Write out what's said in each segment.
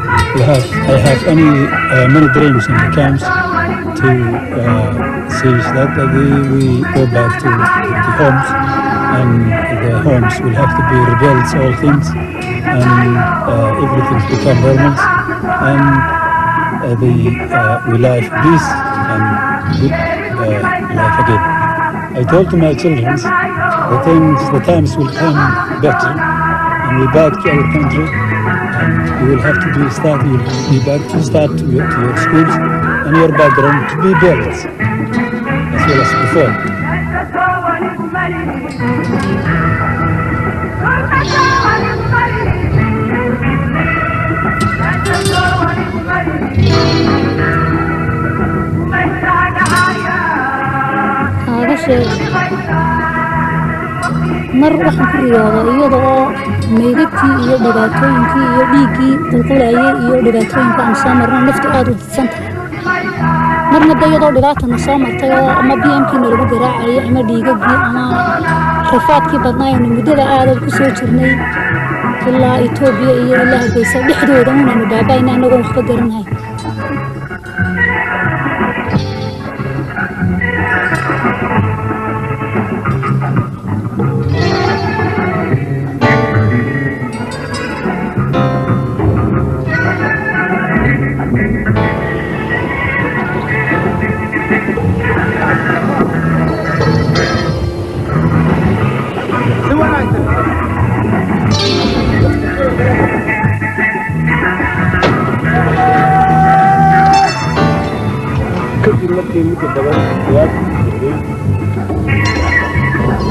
I have many dreams in the camps to see that we go back to the homes, and the homes will have to be rebuilt, all things, and everything become normal, and we live peace and good life again. I told to my children the times will come better, and we back to our country. You will have to be back to start to your schools and your background to be built as well as before. mar waxaan ku riyooday iyadoo meydadkii iyo dhibaatooyinkii iyo dhiiggii qulqulayay iyo dhibaatooyinka aan soo marno naftu aad u didsan tahay marna de iyadoo dhibaatana soo martay oo ama bmkii nalagu garaacayay ama dhiigagii ama rafaadkii badnaaynu muddada aadad ku soo jirnay ilaa Itoobiya iyo ilaa Hargeysa dhexdooda unanu baabaayna anagoo waxba garanahay.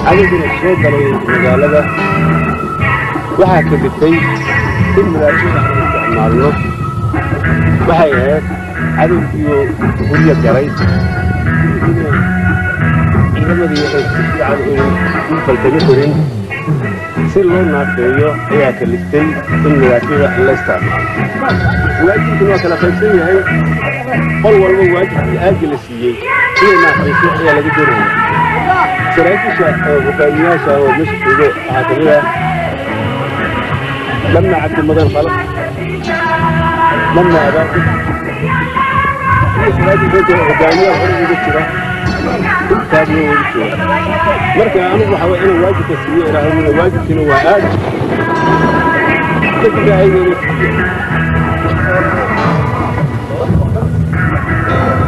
عددنا الشيء قالوا مجالده waxaa ka dhigtay in madaxweynaha isticmaalo waxay ahayd cadowgiyo guriga galay ciidamadii waxay si fiican u faltami jireen si loo naafeeyo ayaa ka dhigtay in madaxweynaha la isticmaalo waajibku waa kala qaybsan yahay qol walba waajibkii aad la siiyay inay naafeeyo ayaa laga doonaya saraakiisha hogaamiyaasha oo meesha jooga waxaa ka mid ah لما عبد المدن خلق لما أباك هذه فجأة قدامية وحرم يجترى تابعه ويجترى مركا أنا بحاول أنا واجب تسمية راه من واجب كنوعات تبقى هاي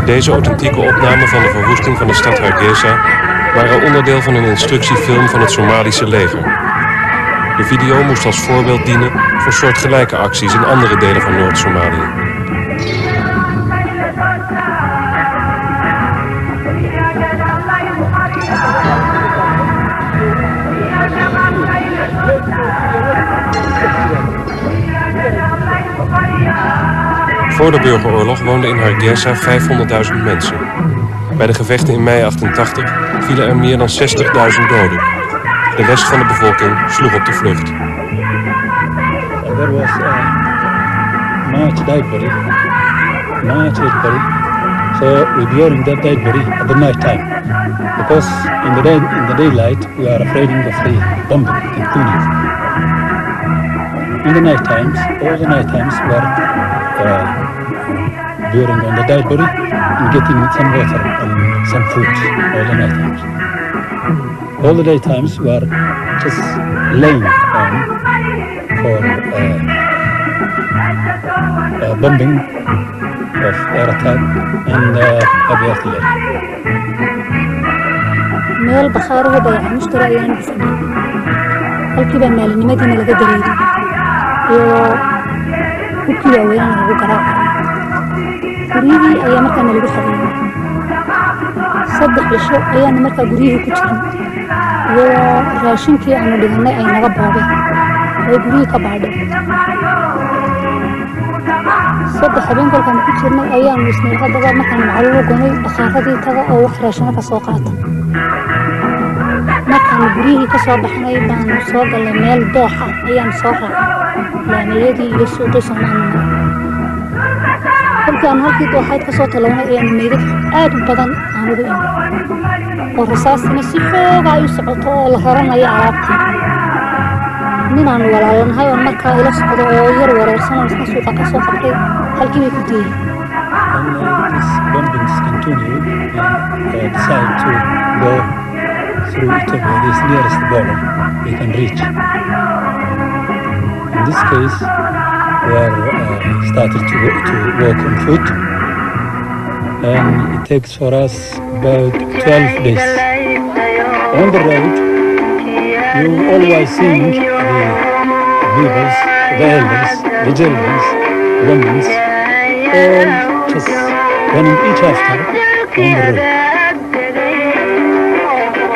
Deze authentieke opnamen van de verwoesting van de stad Hargeisa waren onderdeel van een instructiefilm van het Somalische leger. De video moest als voorbeeld dienen voor soortgelijke acties in andere delen van Noord-Somalië. Voor de burgeroorlog woonden in Hargeisa 500.000 mensen. Bij de gevechten in mei 88 vielen er meer dan 60.000 doden. De rest van de bevolking sloeg op de vlucht. There was much dead body. So we burying that dead body at the night time, because in the daylight we are afraid of the bombing and killing. In the night times, all the night times we are burying on the dead body and getting some water and some food all the night times. All the day times we are just laying down for bombing of air attack and heavy artillery. meel bakhaaraha bayaca mushtari ayaan fadhiyo halkiiba maalinimadii laga dareeray iyo hubkii waaweyn lagu garaacay guriyihii ayaa markaa lagu xareeyay 3 cisho ayaan markaa guriyihii ku jiray iyo raashinkii aanu dhignay ay naga boobeen way guriyihii ka baadhay 3 habeen kolkaan ku jirnay ayaan isnay hadaba markaan macluumo gonay bakhaarradii taga oo wax raashin ka soo qaata markaan guriyihii ka soo baxnay baan soo galay meel dooxa ayaan soo raacay laamiyadii iyo suuqii Soomaaliya halkaan halkii waxaad ka soo talawnay ee meydad aad u badan aan ugu imid oo rasaasina si xoog ay u socoto oo la horanayo alaabtii ninaan walaalanahay oo markaa ila socdo oo yar wareersan oo isna suuqa ka soo qabtay halkii bay ku deeyay This bombings continue and decide to go through Ethiopia, this nearest border they can reach. In this case, we are started to walk on foot, and it takes for us about 12 days. On the road, you always see the beavers, the elders, the children, women, all just running each after on the road.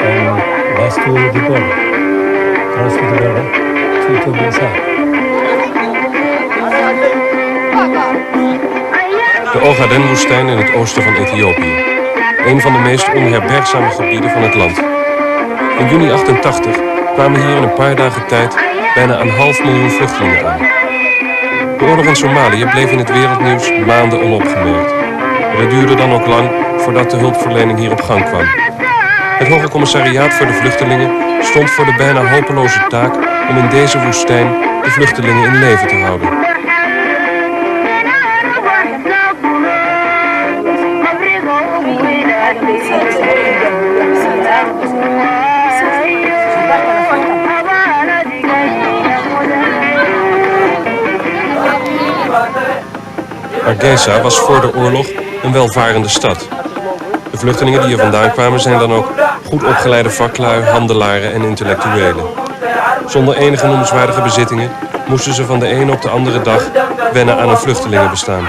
And that's to the border, cross to the border to Ethiopia side. De Ogaden-woestijn in het oosten van Ethiopië. Een van de meest onherbergzame gebieden van het land. In juni 88 kwamen hier in een paar dagen tijd bijna 500.000 vluchtelingen aan. De oorlog in Somalië bleef in het wereldnieuws maanden onopgemerkt. En het duurde dan ook lang voordat de hulpverlening hier op gang kwam. Het Hoge Commissariaat voor de Vluchtelingen stond voor de bijna hopeloze taak om in deze woestijn de vluchtelingen in leven te houden. Hargeisa was voor de oorlog een welvarende stad. De vluchtelingen die hier vandaan kwamen zijn dan ook goed opgeleide vaklui, handelaren en intellectuelen. Zonder enige noemenswaardige bezittingen moesten ze van de ene op de andere dag wennen aan een vluchtelingenbestaan.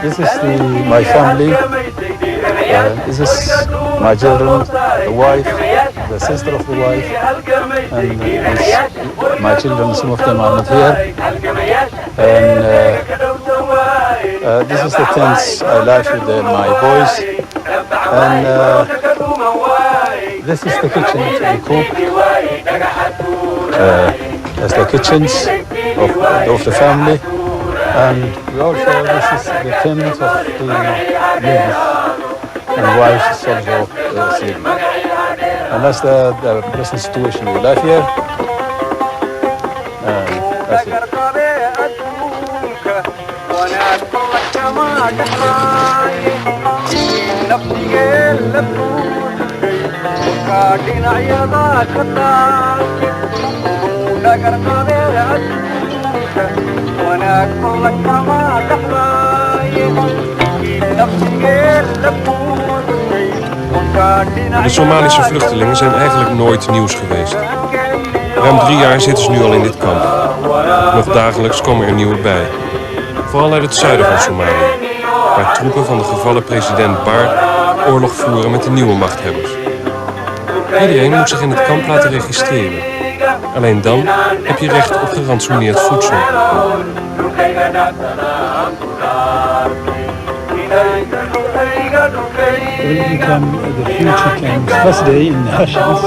This is my family. This is my children, the wife, the sister of the wife, and my children. Some of them are not here. And this is the tents I live with my boys. And this is the kitchen we cook. That's the kitchens of the family. And we also, this is the tent of the ladies and wives is also sleeping. And that's the present situation we live here. That's it. De Somalische vluchtelingen zijn eigenlijk nooit nieuws geweest. Ruim 3 jaar zitten ze nu al in dit kamp. Nog dagelijks komen er nieuwe bij. Vooral uit het zuiden van Somalië, waar troepen van de gevallen president Bar oorlog voeren met de nieuwe machthebbers. Iedereen moet zich in het kamp laten registreren. Alleen dan heb je recht op gerantsoeneerd voedsel. When you come, the future comes first day in Hashans.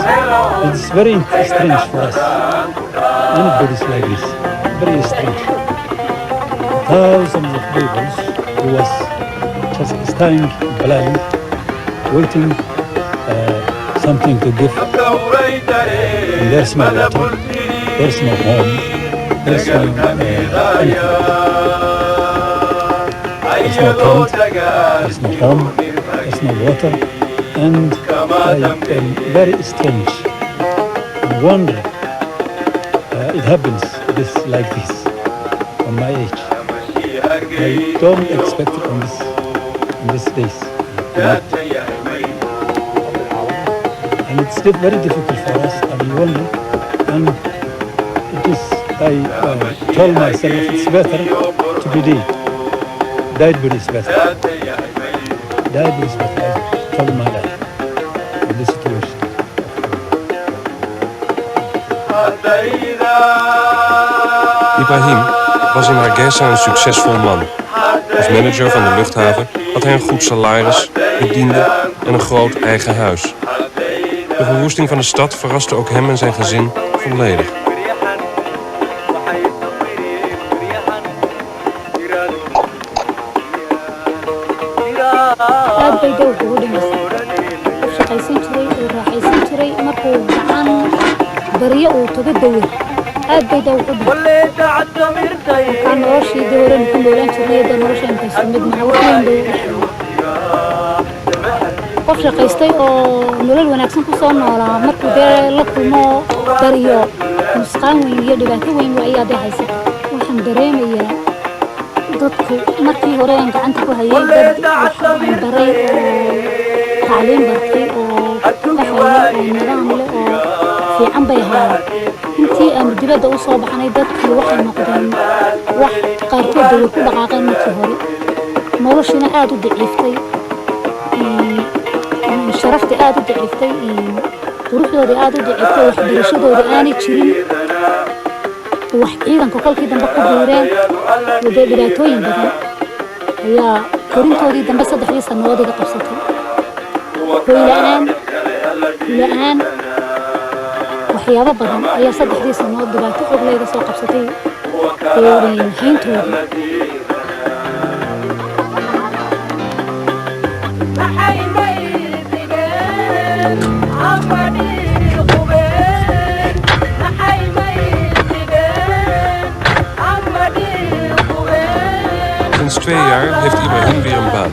It's very strange for us. Anybody's like this. Very strange. Thousands of people who was just staying blind, waiting something to give. And there's no water, there's no home, there's no anything. There's no tent, there's no home, there's no water, and I am very strange. I wonder it happens like this on my age. I don't expect it on this days. And it's very difficult for us, and we wonder, and it is, I told myself it's better to be dead. Died but is better. Died but is better. I told my life in this situation. Ibrahim was in Hargeisa een succesvol man. Als manager van de luchthaven had hij een goed salaris, bedienden en een groot eigen huis. De verwoesting van de stad verraste ook hem en zijn gezin volledig. aad bay dawga ugu dhimaysay u shaqaysan jiray uu raaxaysan jiray markuu gacan baryo uu tago dawir aad bay dawga u dhimaysay markaa noloshii dee horenu ku noolaan jirnay dee nolosha intaysu mid maha waxweyn bay u dhexeeyey qof shaqaystay oo nolol wanaagsan ku soo noolaa markuu dee la kulmo bariyo nusqaan weyn iyo dhibaato weyn ayaa dee haysata waxaan dareemayaa dadku markii hore aan gacanta ku hayay dad waxaan baray oo tacliin bartay oo dhexaya oo nidaam leh oo fiican bay ahaayeen intii aanu dibadda u soo baxnay dadkii waxay noqdeen wax qaarkood way ku dhaqaaqeen markii hore noloshiina aad u daciiftay sharaftii aad u daciiftay quruxdoodii aad u daciiftay waxbarashadoodii aanay jirin wax ciidanka kolkii dambe ku biireen wadee dhibaatooyin badan ayaa korintoodii dambe 3 sannadood iga qabsatay hoy-la-aan waxyaabo badan ayaa 3 sannadood dhibaato xoog layga soo qabsatay hayntoodii Sinds 2 jaar heeft Ibrahim weer een baan.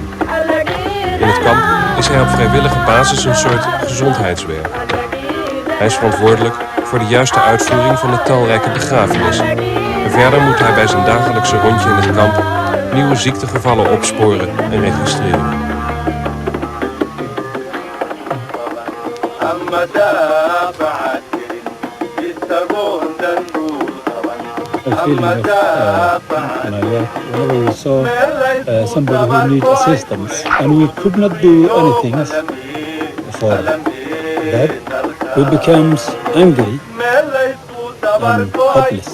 In het kamp is hij op vrijwillige basis een soort gezondheidswerk. Hij is verantwoordelijk voor de juiste uitvoering van de talrijke begrafenissen. En verder moet hij bij zijn dagelijkse rondje in het kamp nieuwe ziektegevallen opsporen en registreren. A feeling of my work whenever we saw somebody who needs assistance and we could not do anything for that, we became angry and hopeless.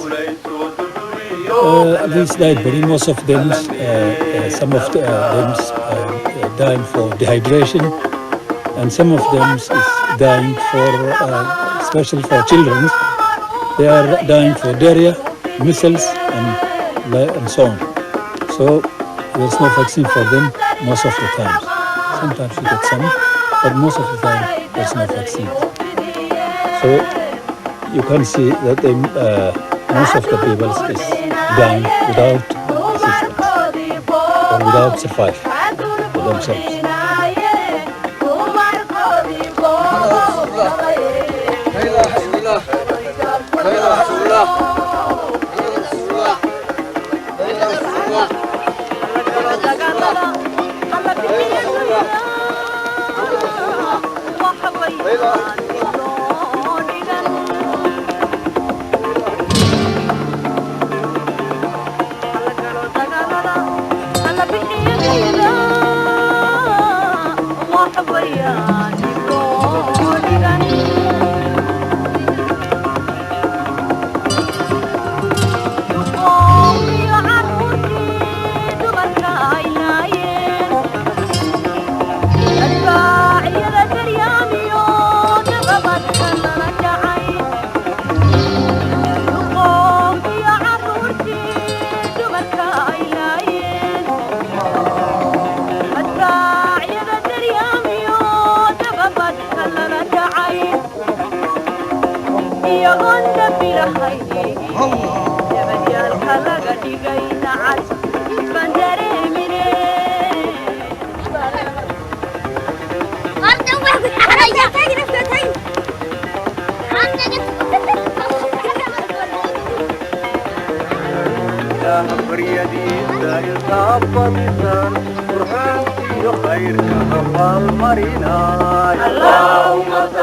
These died, but most of them, some of them dying for dehydration, and some of them is dying for, especially for children, they are dying for diarrhea, measles, and so on. So there's no vaccine for them most of the time. Sometimes you get some, but most of the time there's no vaccine. So you can see that they, most of the people is dying without assistance or without survive for themselves.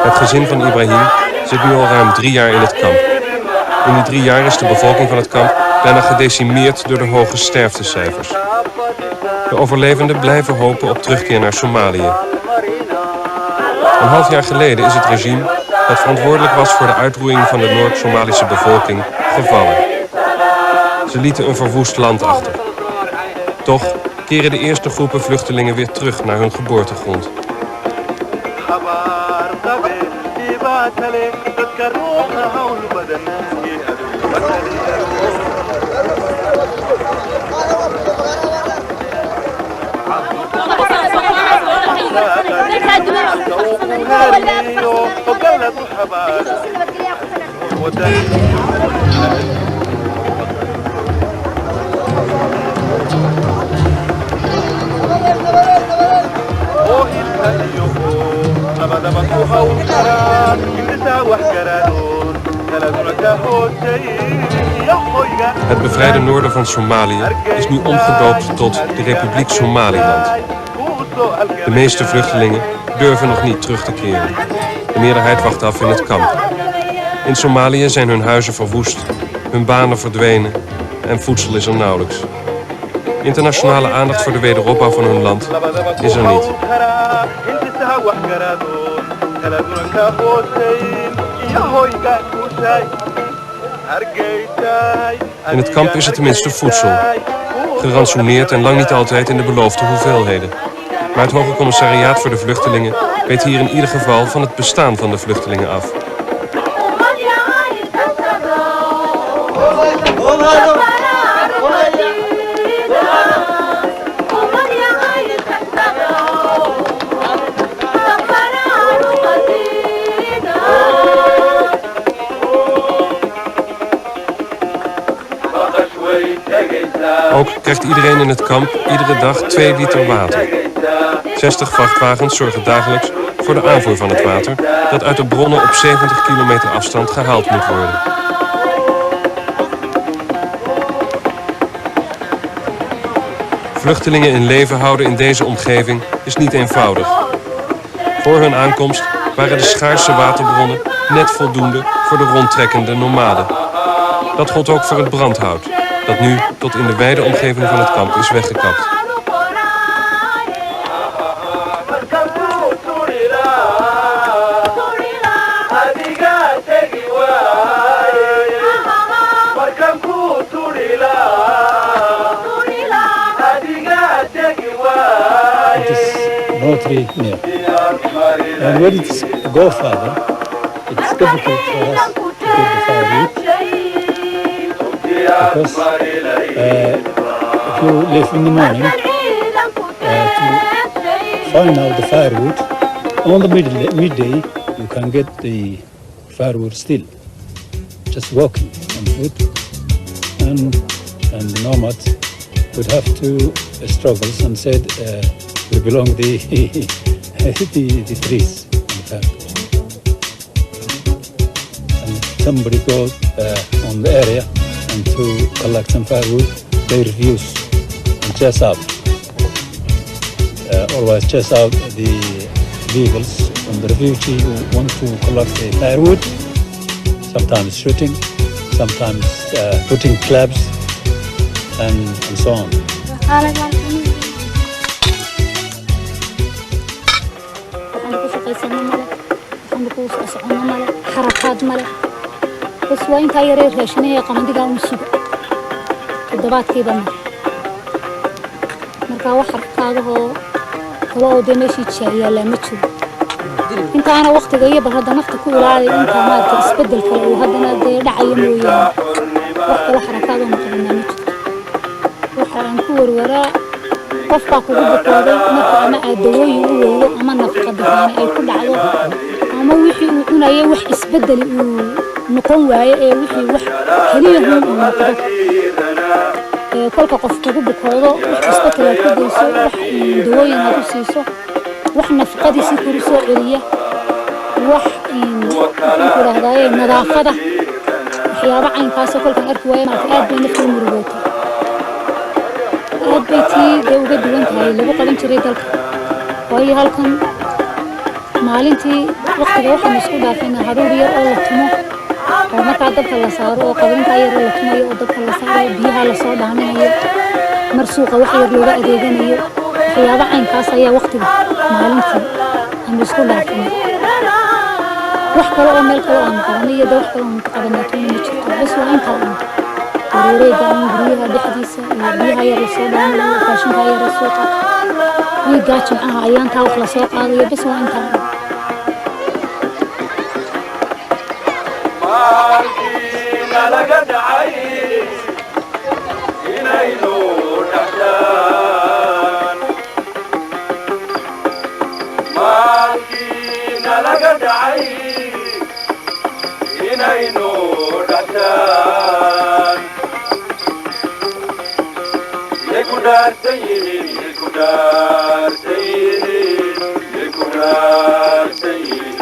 Het gezin van Ibrahim zit nu al ruim 3 jaar in het kamp. In die 3 jaar is de bevolking van het kamp bijna gedecimeerd door de hoge sterftecijfers. De overlevenden blijven hopen op terugkeer naar Somalië. Een half jaar geleden is het regime dat verantwoordelijk was voor de uitroeiing van de Noord-Somalische bevolking gevallen. Ze lieten een verwoest land achter. Toch keren de eerste groepen vluchtelingen weer terug naar hun geboortegrond. واتلي تذكروها هون بدناكي وقلت حبال Het bevrijde noorden van Somalië is nu omgedoopt tot de Republiek Somaliland. De meeste vluchtelingen durven nog niet terug te keren. De meerderheid wacht af in het kamp. In Somalië zijn hun huizen verwoest, hun banen verdwenen en voedsel is er nauwelijks. Internationale aandacht voor de wederopbouw van hun land is er niet. In het kamp is er tenminste voedsel. Gerantsoeneerd en lang niet altijd in de beloofde hoeveelheden. Maar het Hoge Commissariaat voor de Vluchtelingen weet hier in ieder geval van het bestaan van de vluchtelingen af. Ook krijgt iedereen in het kamp iedere dag 2 liter water. 60 vrachtwagens zorgen dagelijks voor de aanvoer van het water dat uit de bronnen op 70 kilometer afstand gehaald moet worden. Vluchtelingen in leven houden in deze omgeving is niet eenvoudig. Voor hun aankomst waren de schaarse waterbronnen net voldoende voor de rondtrekkende nomaden. Dat gold ook voor het brandhout, dat nu tot in de wijde omgeving van het kamp is weggekapt. It is not near. And when it's go further, it's difficult for us to get the firewood because if you leave in the morning to find out the firewood on the midday, you can get the firewood still. Just walking on foot, and the nomads would have to struggle and said we belong the the trees and the and somebody goes on the area and to collect some firewood, they refuse and chase out. Always chase out the vehicles from the refugee who want to collect the firewood. Sometimes shooting, sometimes putting clubs and so on. حركات ماله بس وين تايرير راشنية قمدي قاو مشيب الدبات كيبنا مركا وحركات هو دمشي تشاريا لا متشو انت انا وقت جايه بهذا نفط كل عادي انت ما تسبدل كله وهذا دي دعي مويا وقت وحركات ومقدمه متشو waxaan ku warwaraa qofka kugu baqooday marka ama aadawooyin u weeyo ama nafaqo bixin ay ku dhacdo ama wixii uu cunayay wax isbedel uu noqon waayo ee wixii wax kaliya uu noqdo kolka qof kugu baqoodo wax isbedel ku deyso wax dawooyin aad u siiso wax nafaqadiisa ku soo celiya wax ku raadayay nadaafada waxyaabo caynkaas kolka arki waayo marka aad bay naftu murugootay بيتي جو قد وانت هاي اللي بقى بنت ريدلك وهي هالكم مالنتي وقت جوها مسؤولة فينا هروري الله تمو وما تعدبت الله صار وقبل تاير الله تمو يقدبت الله صار بيها الله صار دعنا هي مرسوقة وحي يبلغ أديجنا هي حياة عين كاسة هي وقت مالنتي مسؤولة فينا وحكا لو أمل كلام قرنية ده وحكا لو متقدمتون متشتت بس وين كلام وريدا من بريها بحديثة بيها يرسول عنه وفاشنها يرسول ويقاتل معها عيانتها وخلصات هذه بس وانتها لقد عين إنينو دحشان مالكينا لقد عين إنينو دحشان يكودار سيدين يكودار سيدين يكودار سيدين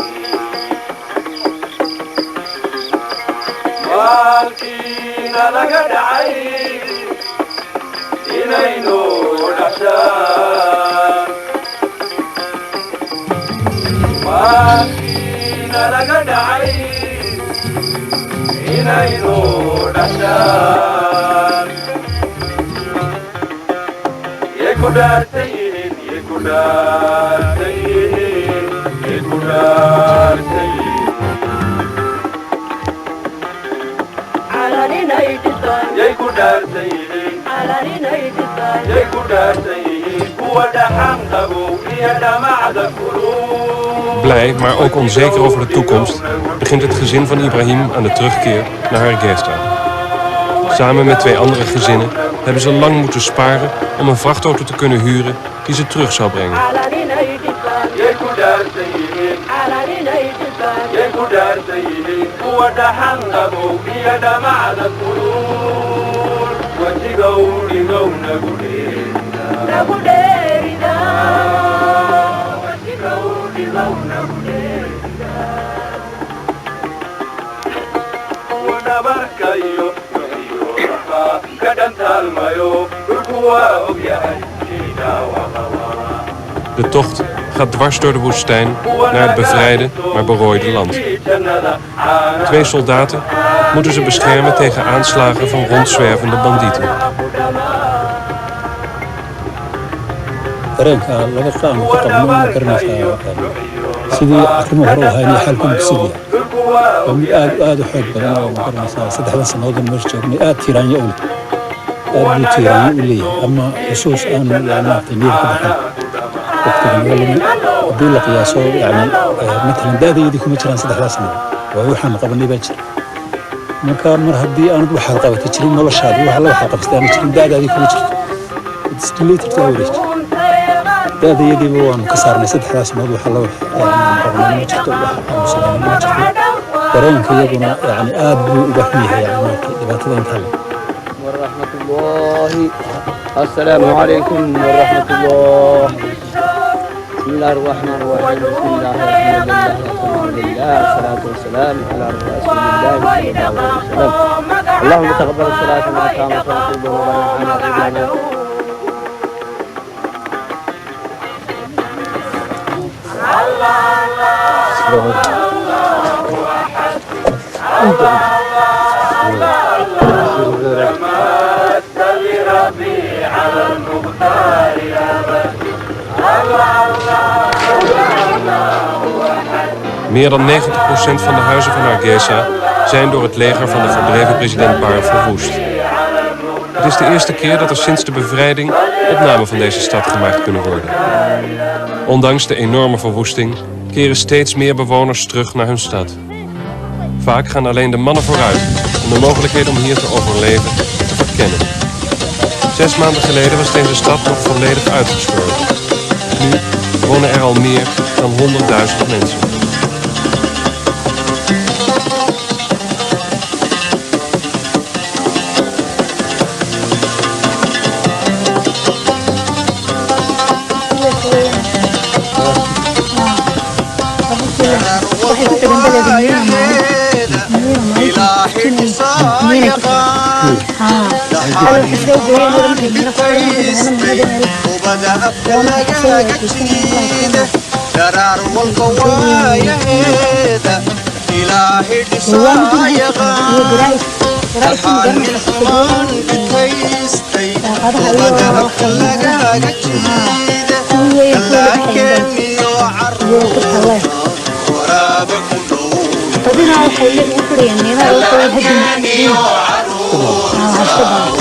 مالكينا لقد عين إنينو دحشان مالكينا لقد عين إنينو دحشان يكودار سيدين يكودار سيدين يكودار سيدين يكودار سيدين يكودار سيدين هو دحام قبو يدمع ذكرون. Blij, maar ook onzeker over de toekomst, begint het gezin van Ibrahim aan de terugkeer naar Hargeisa. Samen met 2 andere gezinnen hebben ze lang moeten sparen om een vrachtauto te kunnen huren die ze terug zou brengen. De tocht gaat dwars door de woestijn naar het bevrijde, maar berooide land. 2 soldaten moeten ze beschermen tegen aanslagen van rondzwervende bandieten. dareenka laga qaamo ka qabno ma garanaysaa sidii arrimo hore ahayn xalku sidii mid aad u xoog badan oo ma garanaysaa 3 sanadood meesha joognay aad tiiraanya u tiiraanya u leeyahay ama xusuus aan maartay meel ka baxay waqtigan haddii la qiyaaso yani مثلا daadaydi kuma jiraan 3 sanadood waa waxaan qabanay baa jira marka mar haddii aanad waxaad qabatay jirin noloshaada waxa la waxa qabsatay ama jirin daadaadii kuma jirto stillator tawrish daadaydi waan ka saarnay 3 sanadood waxa la qabanay ma jirto waxa ma jirto dareenka iyaguna yani aad buu uga xun yahay yani dhibaatada inta le ورحمة الله السلام عليكم ورحمة الله بسم الله الرحمن الرحيم بسم الله الحمد لله الصلاة والسلام على رسول الله صلى الله عليه وسلم اللهم تقبل صلاتنا كما تقبل ربنا Meer dan 90% van de huizen van Hargeisa zijn door het leger van de verdreven president Bar verwoest. Het is de eerste keer dat er sinds de bevrijding opnamen van deze stad gemaakt kunnen worden. Ondanks de enorme verwoesting keren steeds meer bewoners terug naar hun stad. Vaak gaan alleen de mannen vooruit om de mogelijkheden om hier te overleven te verkennen. 6 maanden geleden was deze stad nog volledig uitgestorven. Nu wonen er al meer dan 100.000 mensen. درار والقوايا هذا إلهي دسايغا الحال الحمان بتيستي وبدأ خلقا جديدة لكن يعرف ورابك طبينا وحيلك وكري يعني ما يعرف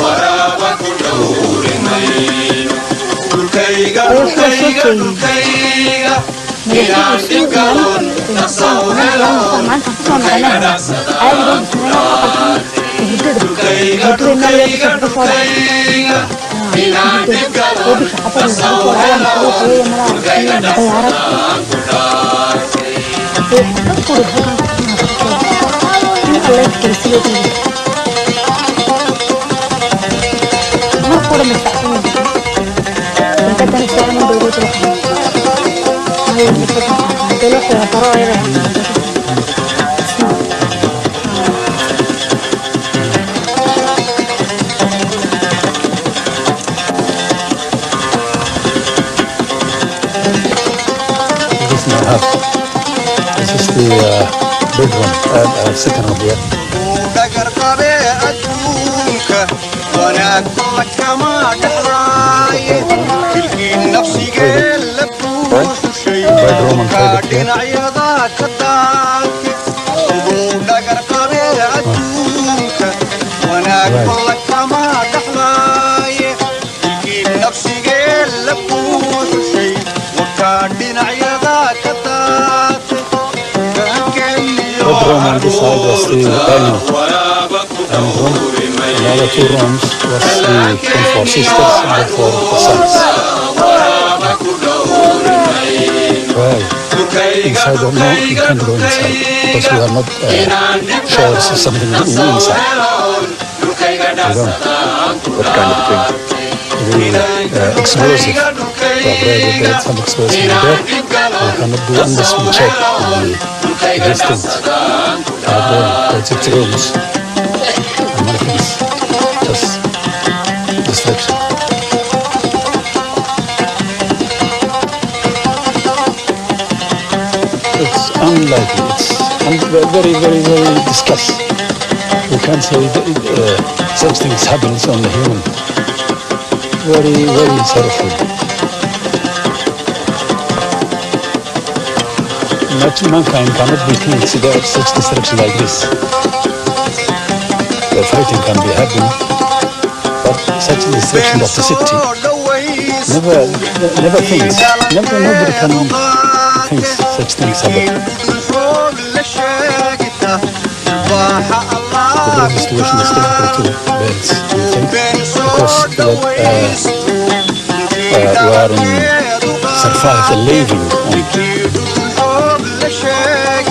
ورابك نور مين كيغا إلى دكان تصور له This is the bedroom, second room here. Bedroom and toilet here. Bedroom on this side was the dining room. Another 2 rooms was the one for sisters and one for the sons. Well, inside or no, you can't go inside because we are not sure this is something inside. We don't. What kind of thing? The explosive. There is some explosive in there. We cannot do unless we check the distance. It's rooms. And many things. Just destruction. It's unlikely. It's very, very, very disgusting. We can't say such things happens on the human. Very, very sorrowful. Mankind cannot be considered such destruction like this. The fighting can be happening, but such destruction of the city, never thinks. Nobody can think such things happen. The real situation is difficult to balance, I think, because we are survive the living only.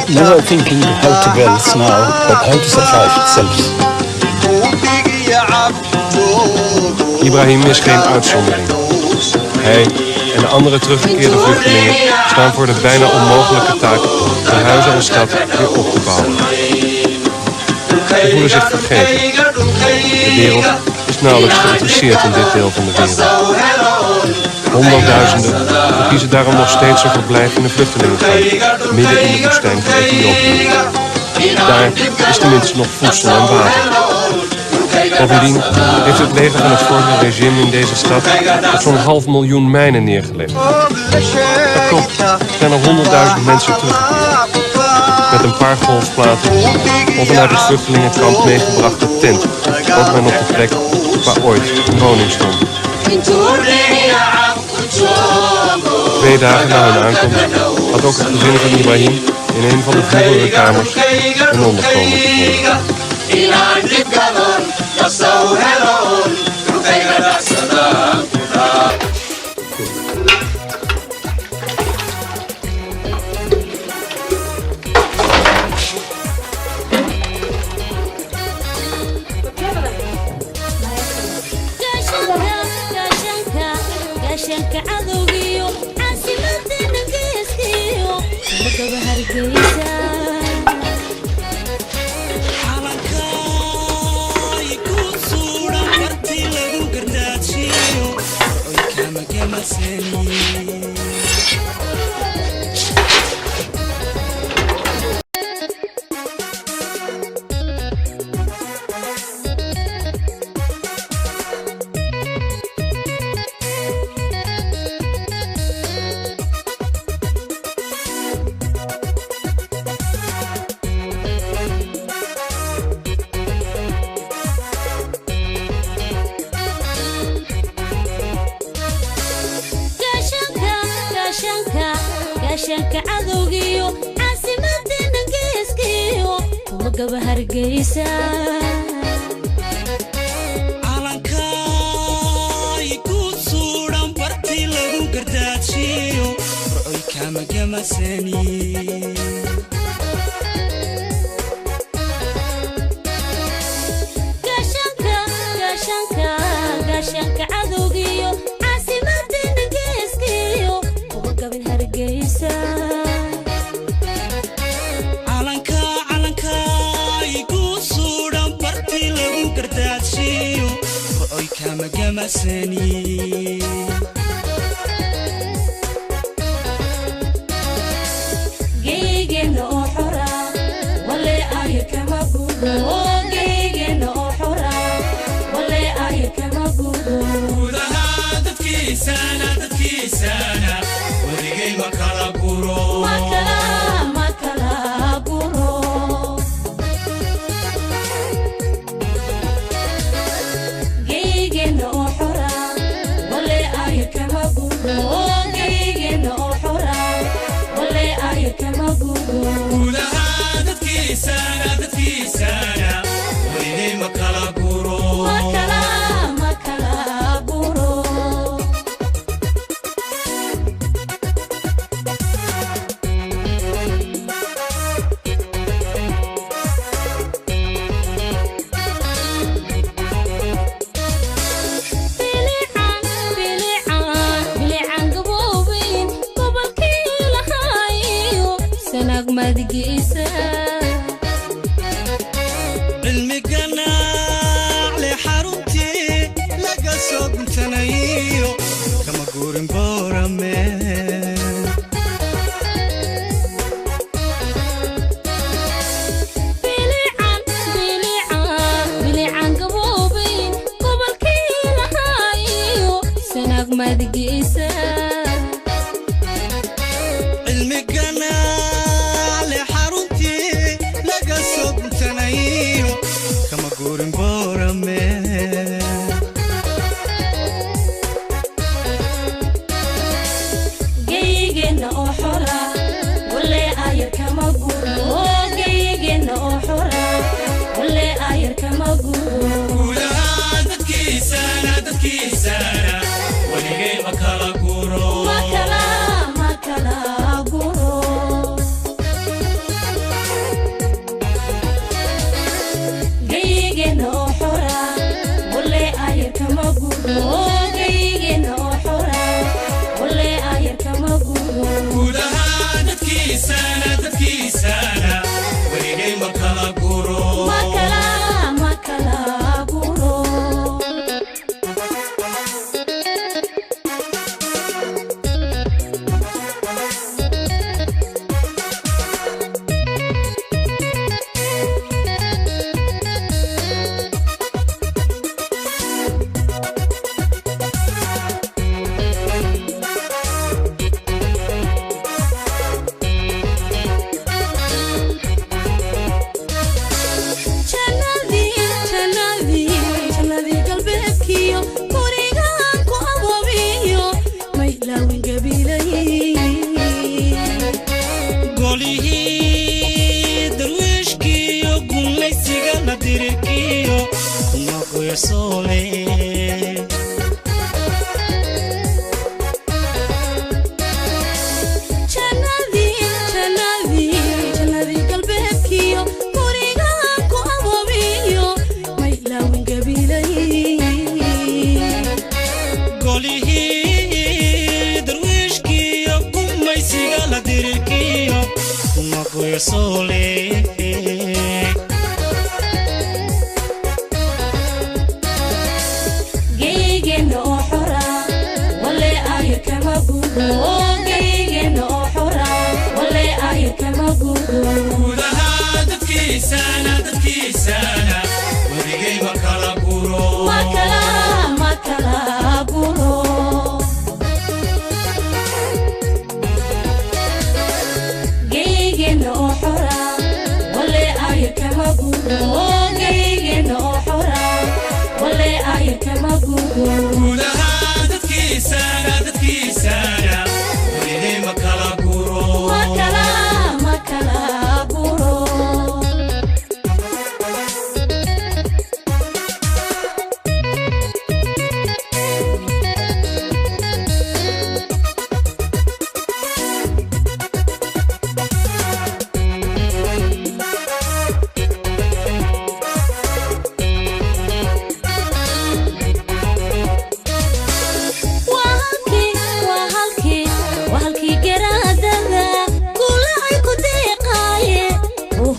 Never thinking how to balance now, but how to survive itself. Ibrahim is geen uitzondering. Hij en de andere teruggekeerde vluchtelingen staan voor de bijna onmogelijke taak de huizen en stad weer op te bouwen. Ze voelen zich vergeten. De wereld is nauwelijks geïnteresseerd in dit deel van de wereld. Honderdduizenden verkiezen daarom nog steeds een verblijf in de vluchtelingenkamp, midden in de woestijn van Ethiopië. Daar is tenminste nog voedsel en water. Bovendien heeft het leger van het vorige regime in deze stad zo'n 500.000 mijnen neergelegd. Dat klopt, zijn er 100.000 mensen teruggekeerd. Met een paar golfplaten of een uit het vluchtelingenkamp meegebrachte tent woont men op de plek waar ooit een woning stond. 2 dagen na hun aankomst had ook het gezin van Ibrahim in een van de vroegere kamers een onderkomen gevonden. كما كما سني قاشنك عدوغيو عاصمة نجيسكيو وقبل هرقيسا علنكا يقول صورة برتي لغو كرداتشيو وأي كما كما سني جيجن أحرا ولا أي كما بودو جيجن أحرا ولا أي كما بودو ودها دتكي سنة ورقي مكالا قورو مكالا قورو جيجن أحرا ولا أي كما بودو جيجن أحرا ولا أي كما بودو ودها دتكي سنة ورقي مكالا قورو مكالا قورو بليعان قبوبين قبل كيل هايو سناق مدقيسة المقنع لحارتي لقى صوب تنايو كما قورن بورمين بليعان قبوبين قبل كيل هايو سناق مدقيسة المقنع لحارتي لقى صوب تنايو كما قورن بورمين جيجن أحرا ولا أير كما قولو جيجن أحرا ولا أير كما قولو ولها دتكي سنة ولقي مكالا قورو مكالا قورو جيجن أحرا ولا أير كما قولو جيجن أحرا ولا أير كما قولو ولها دتكي سنة ولقي مكالا قورو مكالا قورو جنبي قلبك يو كوريغان كو أبوبيو ما يلاوين قبيلي قولي درويشكي يقول لي سيغانا ديركيو ناكو يا سولي جنبي قلبك يو كوريغان كو أبوبيو ما يلاوين قبيلي قولي درويشكي يقول لي سيغانا ديركيو ناكو يا سولي جيجن أحرا ولا أير كما قولو جيجن أحرا ولا أير كما قولو ودها دتكي سنة ورقي مكالا قورو مكالا قورو جيجن أحرا ولا أير كما قولو جيجن أحرا ولا أير كما قولو ولها دتكي سنة ورقي مكالا قورو مكالا قورو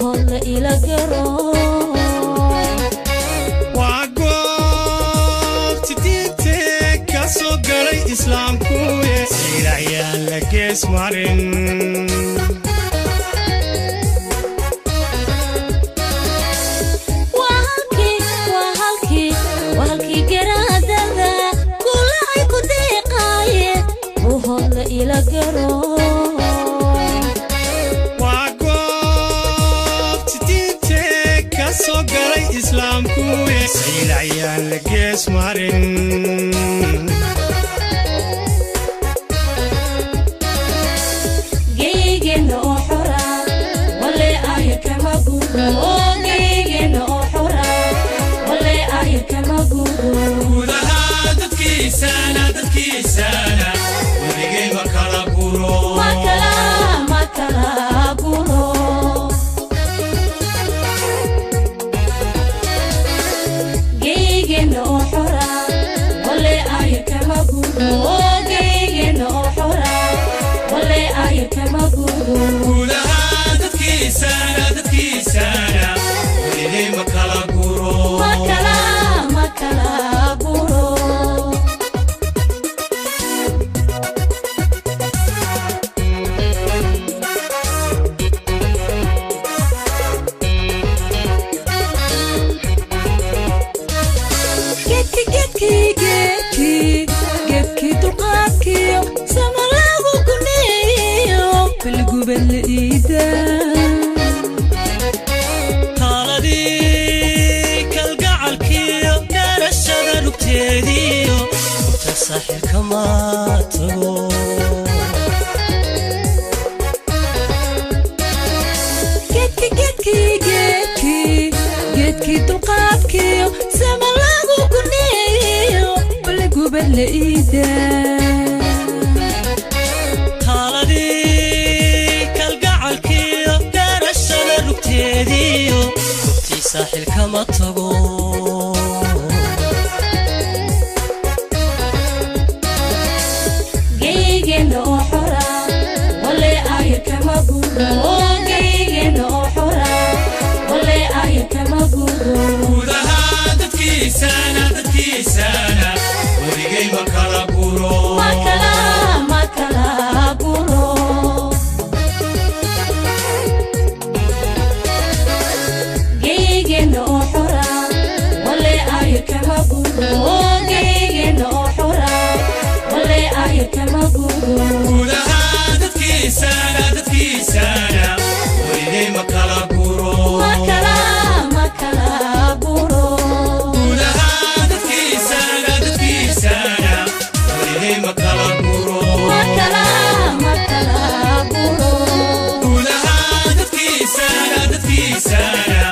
buuhoodla ila garo waa goobti diinte ka soo galay islaamku siirayaan la gees marin ila garo waa goobti diinte ka soo galay islaamku siirayaan la gees marin geygeenna oo xora wale aya kama guuro geygeenna oo xora wale aya kama guuro gudaha dadkiisana weligay ma kala guro geygeenna oo xora wale aya kama guuro geygeenna oo xora wale aya kama guuro gudaha dadkiisana weligay ma kala guro geedkii dulqaadkiyo sama lagu guneeyo balgubad la iida taaladii kalgacalkiyo garashada dhugteediyo ta saaxirka ma tago geedkii dulqaadkiyo sama lagu guneeyo balgubad la iida taaladii kalgacalkiyo garashada dhugteediyo gubtii saaxilka ma tago geygeenna oo xora wale aya kama guuro geygeenna oo xora wale aya kama guuro gudaha dadkiisana weligay ma kala guro geygeenna oo xora wale aya kama guuro geygeenna oo xora wale aya kama guuro gudaha dadkiisana weligay ma kala guro gudaha dadkiisana weligay ma kala guro gudaha dadkiisana